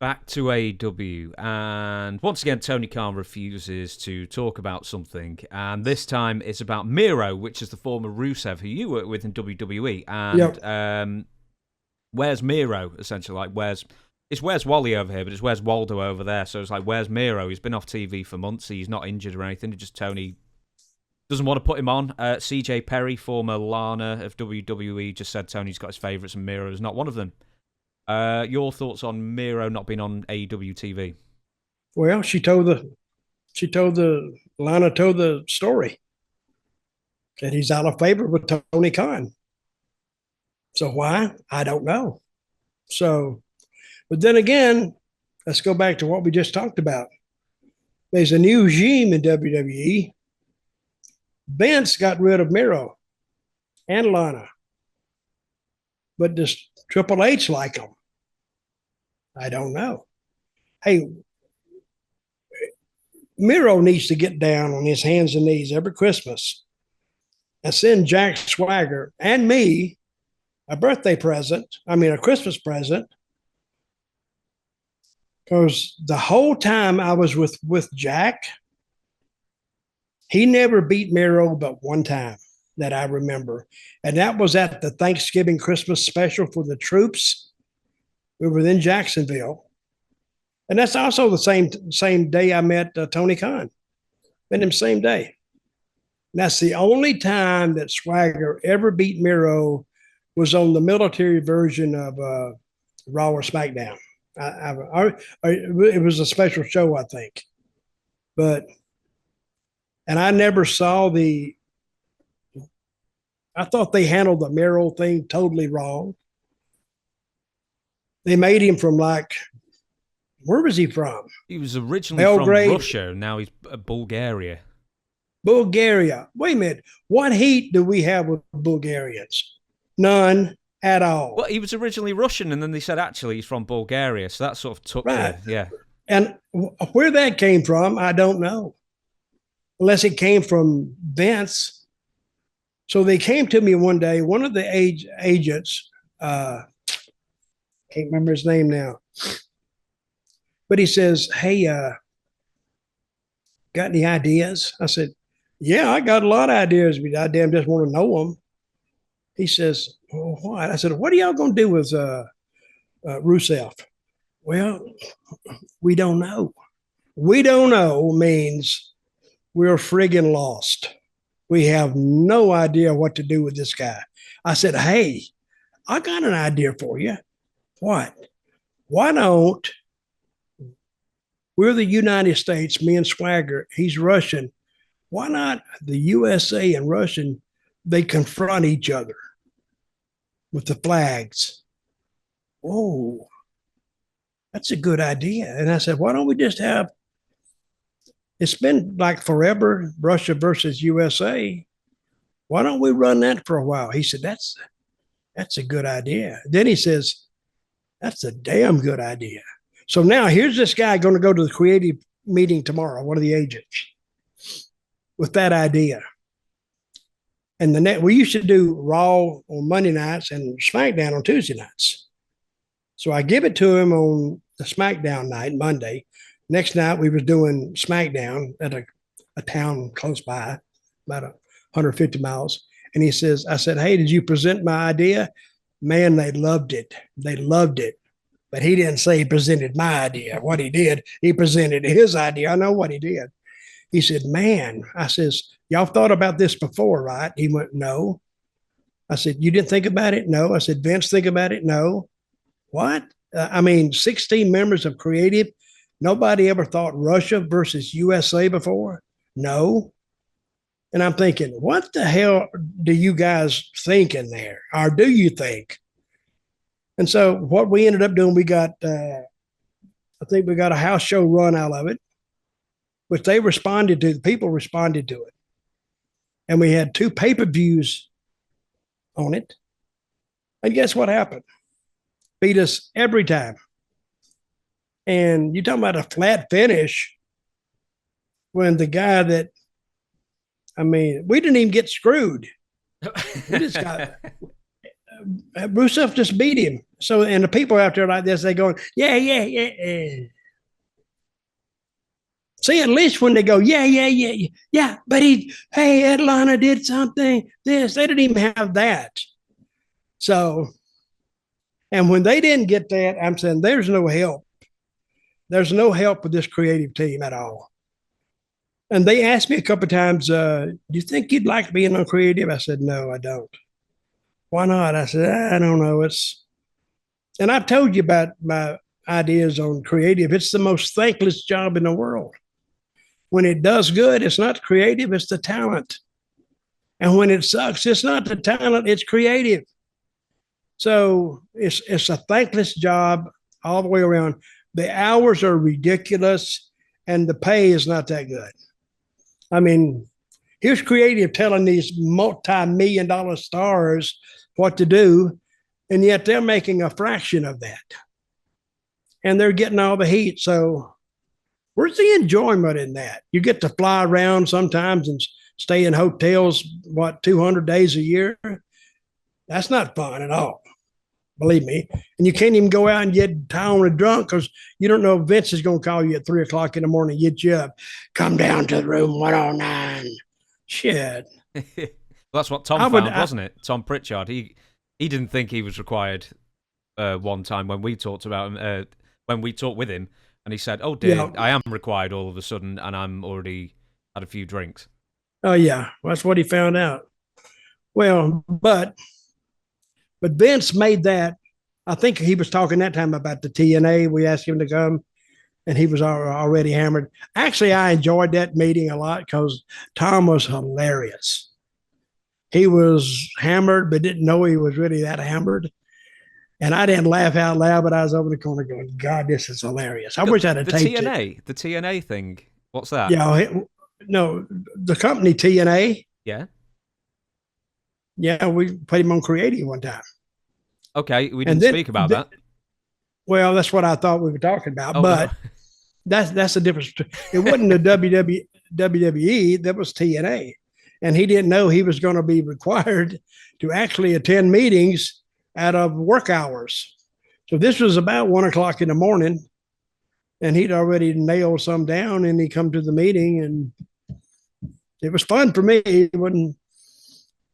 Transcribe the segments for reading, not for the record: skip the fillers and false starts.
Back to AEW, and once again, Tony Khan refuses to talk about something, and this time it's about Miro, which is the former Rusev who you worked with in WWE. Yep. And where's Miro? Essentially, like where's Wally over here, but it's where's Waldo over there. So it's like, where's Miro? He's been off TV for months. He's not injured or anything. Just Tony doesn't want to put him on. CJ Perry, former Lana of WWE, just said Tony's got his favourites and Miro's not one of them. Your thoughts on Miro not being on AEW TV? Well, Lana told the story that he's out of favor with Tony Khan. So why? I don't know. So, but then again, let's go back to what we just talked about. There's a new regime in WWE. Vince got rid of Miro and Lana, but does Triple H like them? I don't know. Hey, Miro needs to get down on his hands and knees every Christmas and send Jack Swagger and me a birthday present. I mean, a Christmas present. Because the whole time I was with Jack, he never beat Miro but one time that I remember. And that was at the Thanksgiving Christmas special for the troops. We were in Jacksonville. And that's also the same day I met Tony Khan. Met him same day. And that's the only time that Swagger ever beat Miro was on the military version of Raw or SmackDown. It was a special show, I think. And I never saw I thought they handled the Miro thing totally wrong. They made him from where was he from? He was originally Belgrade, from Russia. Now he's Bulgaria. Bulgaria. Wait a minute. What heat do we have with Bulgarians? None at all. Well, he was originally Russian, and then they said actually he's from Bulgaria. So that sort of took yeah. And where that came from, I don't know. Unless it came from Vince. So they came to me one day, one of the agents, can't remember his name now, but he says, hey, got any ideas? I said, yeah, I got a lot of ideas, but I damn just want to know them. He says, well, what? I said, what are y'all going to do with Rusev? Well, we don't know. We don't know means we're friggin' lost. We have no idea what to do with this guy. I said, hey, I got an idea for you. What? Why don't we're the United States, me and Swagger, he's Russian. Why not the USA and Russian, they confront each other with the flags? Oh, that's a good idea. And I said, why don't we just have, it's been like forever, Russia versus USA. Why don't we run that for a while? He said, that's a good idea. Then he says, that's a damn good idea. So now here's this guy going to go to the creative meeting tomorrow, one of the agents, with that idea. And we used to do Raw on Monday nights and SmackDown on Tuesday nights. So I give it to him on the SmackDown night, Monday. Next night we was doing SmackDown at a town close by, about 150 miles. And he says, I said, hey, did you present my idea? Man, they loved it. They loved it. But he didn't say he presented my idea. What he did, he presented his idea. I know what he did. He said, man, I says, y'all thought about this before, right? He went, no. I said, you didn't think about it? No. I said, Vince, think about it? No. What? 16 members of creative. Nobody ever thought Russia versus USA before? No. And I'm thinking, what the hell do you guys think in there? Or do you think? And so what we ended up doing, we got, I think we got a house show run out of it, which the people responded to it. And we had 2 pay-per-views on it. And guess what happened? Beat us every time. And you're talking about a flat finish when the guy we didn't even get screwed. We just got, Rusev just beat him So, and the people out there like this, they going, yeah, yeah, yeah, yeah. See, at least when they go, yeah, yeah, yeah, yeah, but hey, Atlanta did something, this, they didn't even have that. So, and when they didn't get that, I'm saying there's no help. There's no help with this creative team at all. And they asked me a couple of times, do you think you'd like being on creative? I said, no, I don't. Why not? I said, I don't know. And I've told you about my ideas on creative. It's the most thankless job in the world. When it does good, it's not creative, it's the talent. And when it sucks, it's not the talent, it's creative. So it's a thankless job all the way around. The hours are ridiculous and the pay is not that good. I mean, here's creative telling these multi-million-dollar stars what to do, and yet they're making a fraction of that. And they're getting all the heat. So where's the enjoyment in that? You get to fly around sometimes and stay in hotels, 200 days a year? That's not fun at all, believe me. And you can't even go out and get town drunk because you don't know if Vince is going to call you at 3 o'clock in the morning, get you up, come down to room 109. Shit. Well, that's what Tom found, wasn't it? Tom Pritchard. He didn't think he was required one time when we talked about him, when we talked with him, and he said, "Oh dear, yeah. I am required all of a sudden, and I'm already had a few drinks." Oh yeah, well, that's what he found out. Well, but Vince made that. I think he was talking that time about the TNA. We asked him to come, and he was already hammered. Actually, I enjoyed that meeting a lot because Tom was hilarious. He was hammered, but didn't know he was really that hammered. And I didn't laugh out loud, but I was over the corner going, God, this is hilarious. I wish I'd have taped it. The TNA thing, what's that? Yeah, no, the company TNA. Yeah. Yeah, we put him on creative one time. Okay, we didn't speak about that. Well, that's what I thought we were talking about, but no. that's the difference. It wasn't the WWE, that was TNA. And he didn't know he was going to be required to actually attend meetings out of work hours. So this was about 1 o'clock in the morning, and he'd already nailed some down, and he come to the meeting, and it was fun for me. It wasn't,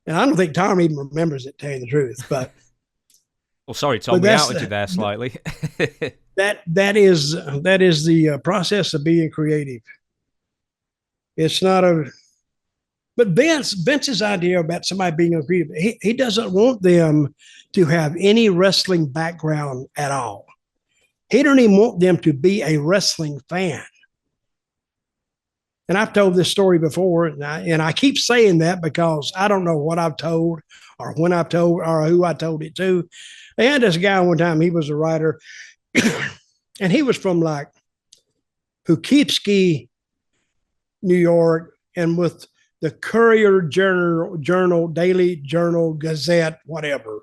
and I don't think Tom even remembers it, to tell you the truth. But well, sorry, Tom, we outed you there slightly. that is the process of being creative. It's not a. But Vince's idea about somebody being a creative, he doesn't want them to have any wrestling background at all. He don't even want them to be a wrestling fan. And I've told this story before, and I keep saying that because I don't know what I've told or when I've told or who I told it to. They had this guy one time, he was a writer, and he was from like Poughkeepsie, New York, and with the Courier Journal, Daily Journal, Gazette, whatever.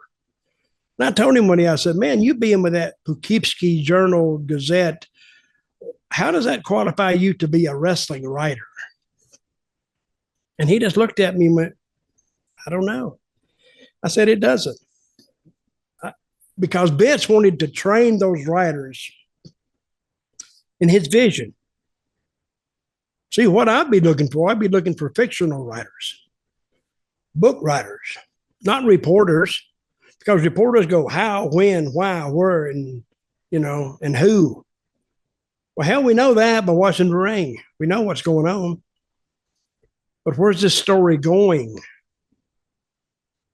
And I told him one day, I said, man, you being with that Poughkeepsie Journal, Gazette, how does that qualify you to be a wrestling writer? And he just looked at me and went, I don't know. I said, it doesn't. Because Vince wanted to train those writers in his vision. See, what I'd be looking for, I'd be looking for fictional writers, book writers, not reporters, because reporters go how, when, why, where, and, and who. Well, hell, we know that by watching the ring. We know what's going on. But where's this story going?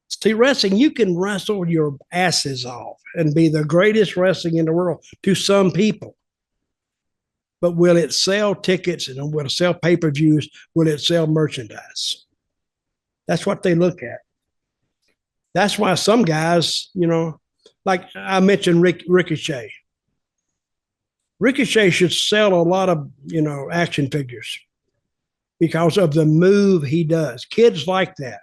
See, wrestling, you can wrestle your asses off and be the greatest wrestling in the world to some people. But will it sell tickets and will it sell pay-per-views? Will it sell merchandise? That's what they look at. That's why some guys, like I mentioned Ricochet. Ricochet should sell a lot of, action figures because of the move he does. Kids like that.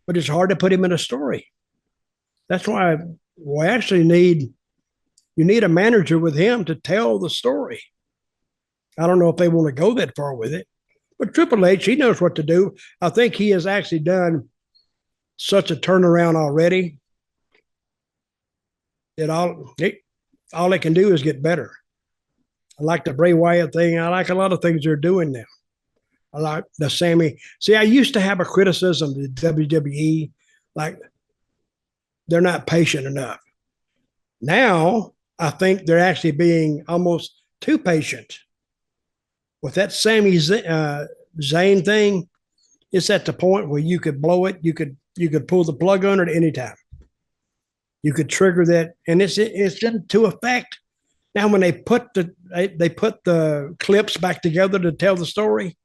But it's hard to put him in a story. That's why we actually need a manager with him to tell the story. I don't know if they want to go that far with it, but Triple H, he knows what to do. I think he has actually done such a turnaround already all it can do is get better. I like the Bray Wyatt thing. I like a lot of things they're doing now. I like the Sammy. See, I used to have a criticism of the WWE, like they're not patient enough. Now I think they're actually being almost too patient. With that Sami Zayn thing, it's at the point where you could blow it. You could pull the plug on it any time. You could trigger that, and it's into effect. Now, when they put the clips back together to tell the story,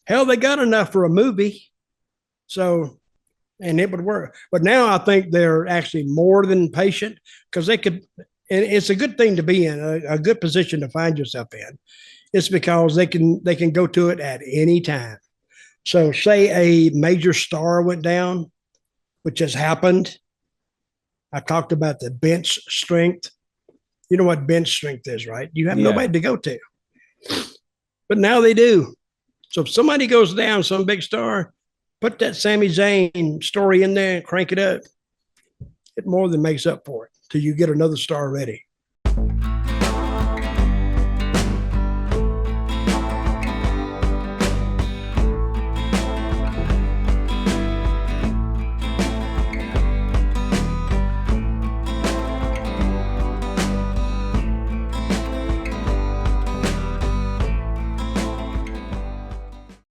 hell, they got enough for a movie. So, and it would work. But now I think they're actually more than patient because they could, and it's a good thing to be in, a good position to find yourself in. It's because they can go to it at any time. So, say a major star went down, which has happened. I talked about the bench strength. You know what bench strength is, right? You have nobody to go to. But now they do. So if somebody goes down, some big star, put that Sami Zayn story in there and crank it up. It more than makes up for it till you get another star ready.